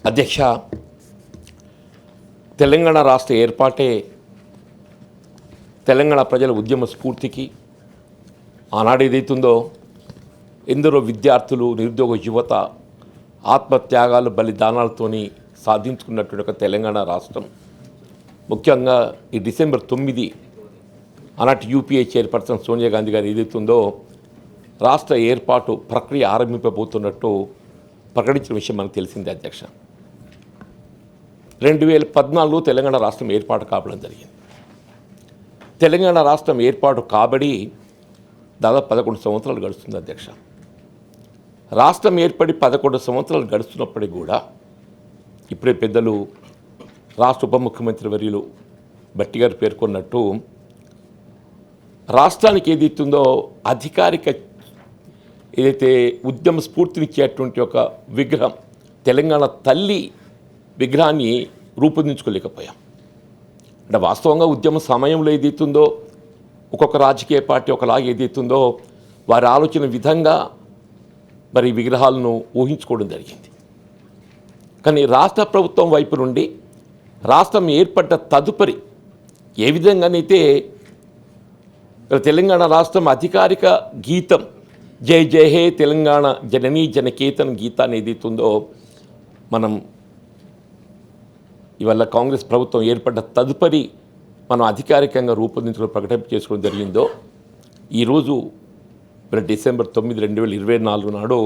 అధ్యక్ష, తెలంగాణ రాష్ట్ర ఏర్పాటే తెలంగాణ ప్రజల ఉద్యమ స్ఫూర్తికి ఆనాడు ఏదైతుందో ఎందరో విద్యార్థులు, నిరుద్యోగ యువత ఆత్మత్యాగాలు, బలిదానాలతోని సాధించుకున్నటువంటి ఒక తెలంగాణ రాష్ట్రం. ముఖ్యంగా ఈ డిసెంబర్ 9 ఆనాటి యూపీఏ చైర్పర్సన్ సోనియా గాంధీ గారు ఏదైతుందో రాష్ట్ర ఏర్పాటు ప్రక్రియ ఆరంభింపబోతున్నట్టు ప్రకటించిన విషయం మనకు తెలిసిందే. అధ్యక్ష, 2014లో తెలంగాణ రాష్ట్రం ఏర్పాటు కావడం జరిగింది. తెలంగాణ రాష్ట్రం ఏర్పాటు కాబడి దాదాపు 11 సంవత్సరాలు గడుస్తుంది. అధ్యక్ష, రాష్ట్రం ఏర్పడి 11 సంవత్సరాలు గడుస్తున్నప్పటికీ కూడా ఇప్పుడే పెద్దలు రాష్ట్ర ఉప ముఖ్యమంత్రి వర్యులు భట్టి గారు పేర్కొన్నట్టు రాష్ట్రానికి ఏదైతుందో అధికారిక ఏదైతే ఉద్యమ స్ఫూర్తినిచ్చేటువంటి ఒక విగ్రహం, తెలంగాణ తల్లి విగ్రహాన్ని రూపొందించుకోలేకపోయాం. అంటే వాస్తవంగా ఉద్యమ సమయంలో ఏదైతుందో ఒక్కొక్క రాజకీయ పార్టీ ఒకలాగా ఏదైతుందో వారి ఆలోచన విధంగా మరి విగ్రహాలను ఊహించుకోవడం జరిగింది. కానీ రాష్ట్ర ప్రభుత్వం వైపు నుండి రాష్ట్రం ఏర్పడ్డ తదుపరి ఏ విధంగానైతే తెలంగాణ రాష్ట్రం అధికారిక గీతం జై జై హే తెలంగాణ జననీ జనకేతన్ గీతాన్ని ఏదైతుందో మనం ఇవాళ కాంగ్రెస్ ప్రభుత్వం ఏర్పడ్డ తదుపరి మనం అధికారికంగా రూపొందించుకుని ప్రకటన చేసుకోవడం జరిగిందో, ఈరోజు డిసెంబర్ 9, 2024 నాడు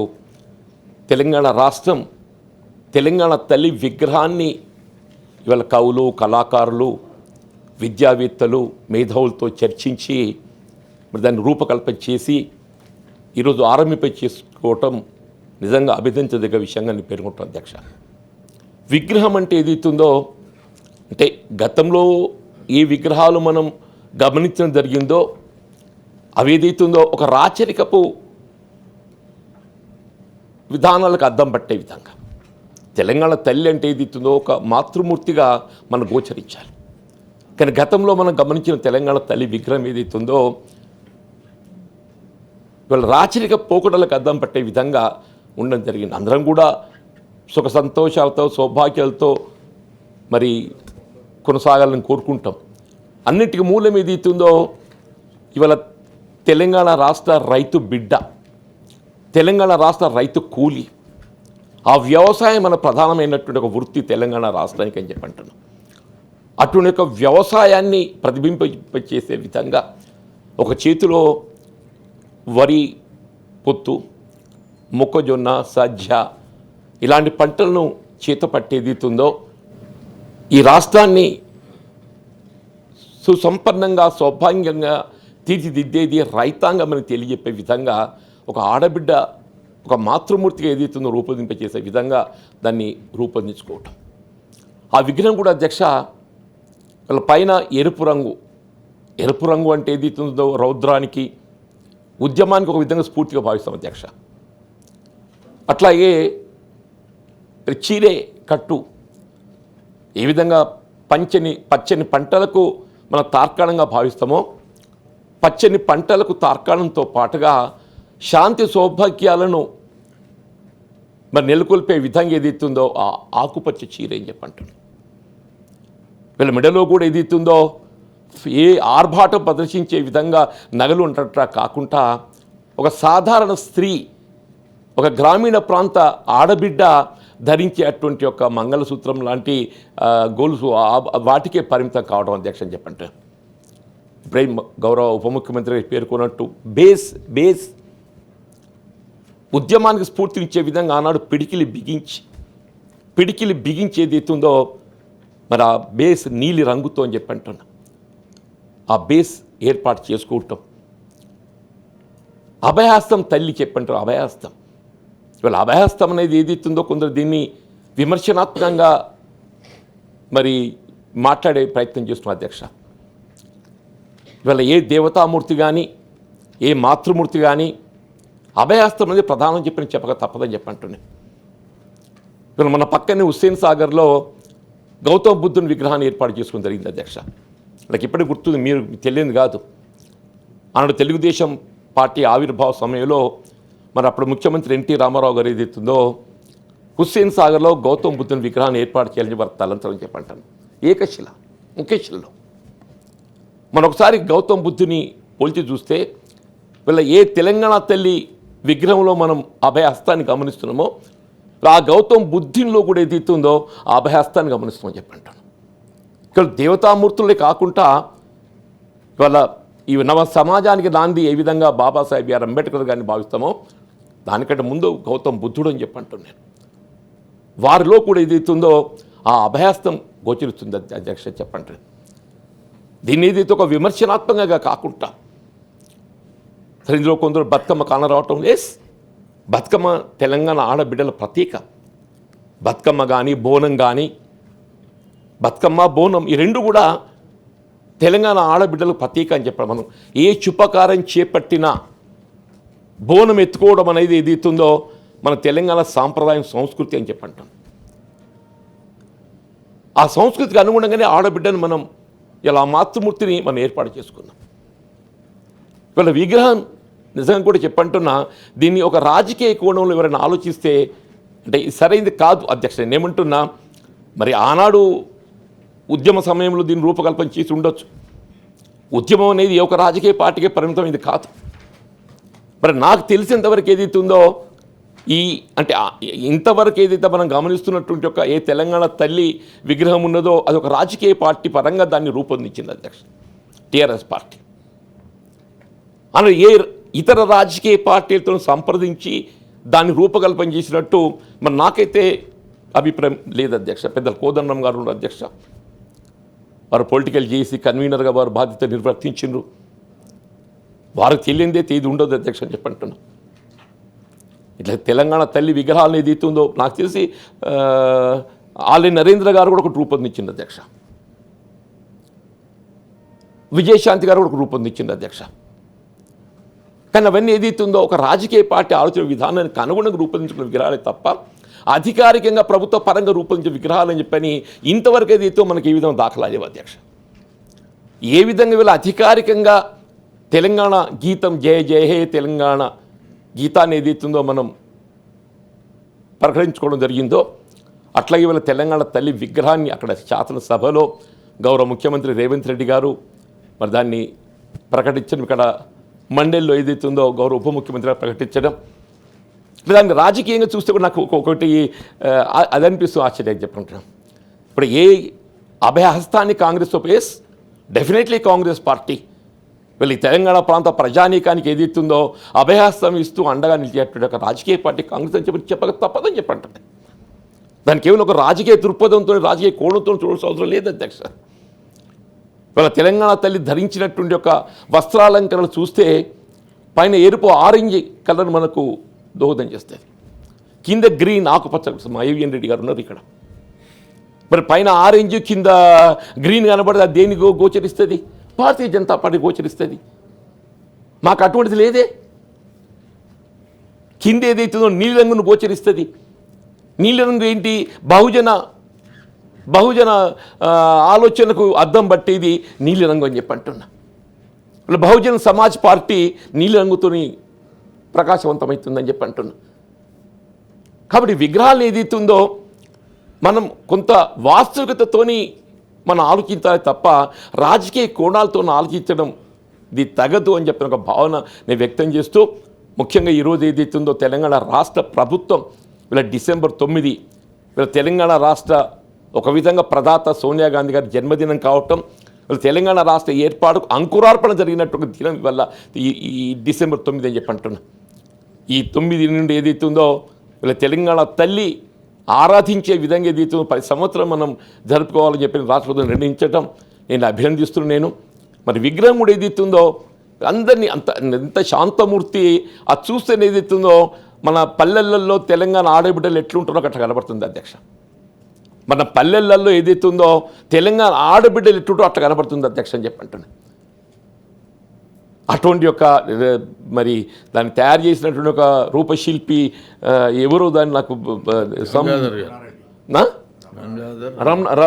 తెలంగాణ రాష్ట్రం తెలంగాణ తల్లి విగ్రహాన్ని ఇవాళ కవులు, కళాకారులు, విద్యావేత్తలు, మేధావులతో చర్చించి మరి దాన్ని రూపకల్పన చేసి ఈరోజు చేసుకోవటం నిజంగా అభినందించదగ్గ విషయంగా నేను పేర్కొంటాను. అధ్యక్ష, విగ్రహం అంటే ఏదైతుందో అంటే గతంలో ఏ విగ్రహాలు మనం గమనించడం జరిగిందో అవి ఏదైతుందో ఒక రాచరికపు విధానాలకు అద్దం పట్టే విధంగా తెలంగాణ తల్లి అంటే ఏదైతుందో ఒక మాతృమూర్తిగా మనం గోచరించాలి. కానీ గతంలో మనం గమనించిన తెలంగాణ తల్లి విగ్రహం ఏదైతుందో ఇవాళ రాచరిక పోకడలకు అద్దం పట్టే విధంగా ఉండడం జరిగింది. అందరం కూడా సుఖ సంతోషాలతో, సౌభాగ్యాలతో మరి కొనసాగాలని కోరుకుంటాం. అన్నిటికీ మూలం ఏదైతుందో ఇవాళ తెలంగాణ రాష్ట్ర రైతు బిడ్డ, తెలంగాణ రాష్ట్ర రైతు కూలి, ఆ వ్యవసాయం మన ప్రధానమైనటువంటి ఒక వృత్తి తెలంగాణ రాష్ట్రానికి అని చెప్పి అంటున్నాం. అటువంటి ఒక వ్యవసాయాన్ని ప్రతిబింబింపచేసే విధంగా ఒక చేతిలో వరి పొత్తు, మొక్కజొన్న, సజ్జ ఇలాంటి పంటలను చేత పట్టేదితుందో ఈ రాష్ట్రాన్ని సుసంపన్నంగా, సౌభాగ్యంగా తీర్చిదిద్దేది రైతాంగం అని తెలియజెప్పే విధంగా ఒక ఆడబిడ్డ, ఒక మాతృమూర్తిగా ఏదైతుందో రూపొందింపచేసే విధంగా దాన్ని రూపొందించుకోవటం. ఆ విగ్రహం కూడా అధ్యక్ష వాళ్ళ పైన ఎరుపు రంగు అంటే ఏదైతుందో రౌద్రానికి, ఉద్యమానికి ఒక విధంగా స్ఫూర్తిగా భావిస్తాం. అధ్యక్ష, అట్లాగే చీరే కట్టు ఏ విధంగా పచ్చని పంటలకు మనం తార్కాణంగా భావిస్తామో, పచ్చని పంటలకు తార్కాణంతో పాటుగా శాంతి సౌభాగ్యాలను మరి నెలకొల్పే విధంగా ఏదైతుందో ఆ ఆకుపచ్చ చీర అని చెప్పంటాడు. వీళ్ళ మెడలో కూడా ఏదైతుందో ఏ ఆర్భాటం ప్రదర్శించే విధంగా నగలు ఉండట కాకుండా ఒక సాధారణ స్త్రీ, ఒక గ్రామీణ ప్రాంత ఆడబిడ్డ ధరించేటువంటి ఒక మంగళసూత్రం లాంటి గొలుసు వాటికే పరిమితం కావడం అధ్యక్ష అని చెప్పంటే ఇప్పుడే గౌరవ ఉప ముఖ్యమంత్రి పేర్కొన్నట్టు బేస్ ఉద్యమానికి స్ఫూర్తినిచ్చే విధంగా ఆనాడు పిడికిలి బిగించేది ఎత్తుందో మరి ఆ బేస్ నీలి రంగుతో అని చెప్పి అంటున్నా. ఆ బేస్ ఏర్పాటు చేసుకోవటం, అభయహస్తం తల్లి చెప్పంటారు. అభయహస్తం ఇవాళ అభయహస్తం అనేది ఏదైతుందో కొందరు దీన్ని విమర్శనాత్మకంగా మరి మాట్లాడే ప్రయత్నం చేస్తున్నారు. అధ్యక్ష, ఇవాళ ఏ దేవతామూర్తి కానీ, ఏ మాతృమూర్తి కానీ అభయహస్తం అనేది ప్రధానం చెప్పక తప్పదని చెప్పంటున్నాను. ఇవాళ మన పక్కనే హుస్సేన్ సాగర్లో గౌతమ బుద్ధుని విగ్రహాన్ని ఏర్పాటు చేసుకుని జరిగింది. అధ్యక్ష, నాకు ఇప్పటికి గుర్తుంది, మీరు తెలియదు కాదు. ఆనాడు తెలుగుదేశం పార్టీ ఆవిర్భావ సమయంలో మరి అప్పుడు ముఖ్యమంత్రి ఎన్టీ రామారావు గారు ఏదైతుందో హుస్సేన్ సాగర్లో గౌతమ్ బుద్ధుని విగ్రహాన్ని ఏర్పాటు చేయాలని వారు తలంతరం చెప్పంటాను. ఏకశిల ఒకే శిలలో మనం ఒకసారి గౌతమ్ బుద్ధుని పోల్చి చూస్తే వీళ్ళ ఏ తెలంగాణ తల్లి విగ్రహంలో మనం అభయహస్తాన్ని గమనిస్తున్నామో ఆ గౌతమ్ బుద్ధునిలో కూడా ఏదైతుందో ఆ అభయహస్తాన్ని గమనిస్తామని చెప్పంటాను. ఇక్కడ దేవతామూర్తులే కాకుండా ఇవాళ ఈ నవ సమాజానికి నాంది ఏ విధంగా బాబాసాహెబ్ బిఆర్ అంబేద్కర్ గారిని భావిస్తామో దానికంటే ముందు గౌతమ్ బుద్ధుడు అని చెప్పంటాను నేను. వారిలో కూడా ఏదైతుందో ఆ అభయహస్తం గోచరిస్తుంది అధ్యక్ష చెప్పంటాను. దీన్ని ఏదైతే ఒక విమర్శనాత్మకంగా కాకుండా ఇందులో కొందరు బతుకమ్మ కానరావటం లేస్ బతుకమ్మ తెలంగాణ ఆడబిడ్డల ప్రతీక. బతుకమ్మ కానీ బోనం కానీ బతుకమ్మ బోనం ఈ రెండు కూడా తెలంగాణ ఆడబిడ్డల ప్రతీక అని చెప్పాలి. మనం ఏ శుభకారం చేపట్టినా బోనం ఎత్తుకోవడం అనేది ఏదైతుందో మన తెలంగాణ సాంప్రదాయం సంస్కృతి అని చెప్పంటాం. ఆ సంస్కృతికి అనుగుణంగానే ఆడబిడ్డను మనం ఇలా మాతృమూర్తిని మనం ఏర్పాటు చేసుకున్నాం. ఇవాళ విగ్రహం నిజంగా కూడా చెప్పంటున్నా దీన్ని ఒక రాజకీయ కోణంలో ఎవరైనా ఆలోచిస్తే అంటే సరైనది కాదు అధ్యక్ష. నేనేమంటున్నా మరి ఆనాడు ఉద్యమ సమయంలో దీన్ని రూపకల్పన చేసి ఉండొచ్చు. ఉద్యమం అనేది ఒక రాజకీయ పార్టీకే పరిమితమైంది కాదు. మరి నాకు తెలిసినంతవరకు ఏదైతే ఉందో ఈ అంటే ఇంతవరకు ఏదైతే మనం గమనిస్తున్నటువంటి ఒక ఏ తెలంగాణ తల్లి విగ్రహం ఉన్నదో అది ఒక రాజకీయ పార్టీ పరంగా దాన్ని రూపొందించింది అధ్యక్ష, టీఆర్ఎస్ పార్టీ. అలా ఏ ఇతర రాజకీయ పార్టీలతో సంప్రదించి దాన్ని రూపకల్పన చేసినట్టు మరి నాకైతే అభిప్రాయం లేదు అధ్యక్ష. పెద్దలు కోదండం గారు ఉన్నారు అధ్యక్ష, వారు పొలిటికల్ చేసి కన్వీనర్గా వారు బాధ్యత నిర్వర్తించిండ్రు. వారికి తెలియందే తేదీ ఉండదు అధ్యక్ష అని చెప్పంటున్నాను. ఇట్లా తెలంగాణ తల్లి విగ్రహాలను ఏది ఉందో నాకు తెలిసి ఆలయ నరేంద్ర గారు కూడా ఒకటి రూపొందించింది అధ్యక్ష, విజయశాంతి గారు కూడా ఒక రూపొందించింది అధ్యక్ష. కానీ అవన్నీ ఏదైతుందో ఒక రాజకీయ పార్టీ ఆలోచన విధానానికి అనుగుణంగా రూపొందించుకున్న విగ్రహాలే తప్ప అధికారికంగా ప్రభుత్వ పరంగా రూపొందించిన విగ్రహాలని చెప్పని ఇంతవరకు ఏదైతే మనకి ఏ విధంగా దాఖలా లేవు అధ్యక్ష. ఏ విధంగా వీళ్ళ అధికారికంగా తెలంగాణ గీతం జయ జయ హే తెలంగాణ గీతాన్ని ఏదైతుందో మనం ప్రకటించుకోవడం జరిగిందో అట్లాగే వీళ్ళ తెలంగాణ తల్లి విగ్రహాన్ని అక్కడ శాసనసభలో గౌరవ ముఖ్యమంత్రి రేవంత్ రెడ్డి గారు మరి దాన్ని ప్రకటించడం, ఇక్కడ మండలిలో ఏదైతుందో గౌరవ ఉప ముఖ్యమంత్రి గారు ప్రకటించడం, దాన్ని రాజకీయంగా చూస్తే కూడా నాకు ఒకటి అది అనిపిస్తూ ఆశ్చర్యంగా చెప్పుకుంటున్నాం. ఇప్పుడు ఏ అభయహస్తాన్ని Congress yes definitely Congress party వీళ్ళు ఈ తెలంగాణ ప్రాంత ప్రజానీకానికి ఏదైతుందో అభయహస్తం ఇస్తూ అండగా నిలిచేటువంటి ఒక రాజకీయ పార్టీ కాంగ్రెస్ అని చెప్పక తప్పదని చెప్పండి. దానికి కేవలం ఒక రాజకీయ దృక్పథంతో రాజకీయ కోణంతో చూడాల్సిన అవసరం లేదు అధ్యక్ష. ఇవాళ తెలంగాణ తల్లి ధరించినటువంటి ఒక వస్త్రాలంకరణలు చూస్తే పైన ఎరుపు ఆరెంజ్ కలర్ మనకు దోహదం చేస్తుంది, కింద గ్రీన్ ఆకుపచ్చ. మా ఏవిఎన్ రెడ్డి గారు ఉన్నారు ఇక్కడ. మరి పైన ఆరెంజ్ కింద గ్రీన్ కనబడితే అది దేనికి గోచరిస్తుంది? భారతీయ జనతా పార్టీ గోచరిస్తుంది. మాకు అటువంటిది లేదే. కింద ఏదైతుందో నీలిరంగును గోచరిస్తుంది. నీలిరంగు ఏంటి? బహుజన ఆలోచనకు అద్దం పట్టేది నీలిరంగు అని చెప్పి అంటున్నా. బహుజన సమాజ్ పార్టీ నీలిరంగుతో ప్రకాశవంతమవుతుందని చెప్పి అంటున్నా. కాబట్టి విగ్రహాలు ఏదైతుందో మనం కొంత వాస్తవికతతోని మనం ఆలోచించాలి తప్ప రాజకీయ కోణాలతో ఆలోచించడం ఇది తగదు అని చెప్పిన ఒక భావన నేను వ్యక్తం చేస్తూ, ముఖ్యంగా ఈరోజు ఏదైతుందో తెలంగాణ రాష్ట్ర ప్రభుత్వం వీళ్ళ డిసెంబర్ 9 వీళ్ళ తెలంగాణ రాష్ట్ర ఒక విధంగా ప్రదాత సోనియా గాంధీ గారి జన్మదినం కావటం, వీళ్ళ తెలంగాణ రాష్ట్ర ఏర్పాటుకు అంకురార్పణ జరిగినట్టు ఒక దినం వల్ల ఈ డిసెంబర్ 9 అని చెప్పి అంటున్నా. ఈ 9 నుండి ఏదైతుందో వీళ్ళ తెలంగాణ తల్లి ఆరాధించే విధంగా ఏదైతుందో 10 సంవత్సరం మనం జరుపుకోవాలని చెప్పి రాష్ట్ర ప్రభుత్వం నిర్ణయించడం నేను అభినందిస్తున్నాను. నేను మరి విగ్రహం కూడా ఏదైతుందో అందరినీ ఎంత శాంతమూర్తి అది చూస్తే ఏదైతుందో మన పల్లెలలో తెలంగాణ ఆడబిడ్డలు ఎట్లుంటారో అట్లా కనబడుతుంది అధ్యక్ష. మన పల్లెలలో ఏదైతుందో తెలంగాణ ఆడబిడ్డలు ఎట్లుంటారో అట్లా కనబడుతుంది అధ్యక్ష అని చెప్పి అంటున్నాను. అటువంటి యొక్క మరి దాన్ని తయారు చేసినటువంటి ఒక రూపశిల్పి ఎవరో దాన్ని నాకు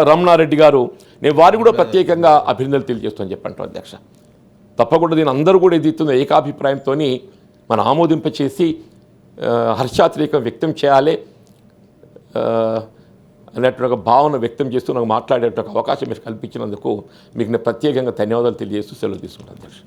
రమణారెడ్డి గారు, నేను వారు కూడా ప్రత్యేకంగా అభినందనలు తెలియజేస్తాను చెప్పంటాం అధ్యక్ష. తప్పకుండా దీని అందరూ కూడా ఏదైతుందో ఏకాభిప్రాయంతో మనం ఆమోదింపచేసి హర్షాతిరేకం వ్యక్తం చేయాలి. అన్నట్టు ఒక భావన వ్యక్తం చేస్తూ నాకు మాట్లాడేట అవకాశం మీరు కల్పించినందుకు మీకు నేను ప్రత్యేకంగా ధన్యవాదాలు తెలియజేస్తూ సెలవు తీసుకుంటాను అధ్యక్ష.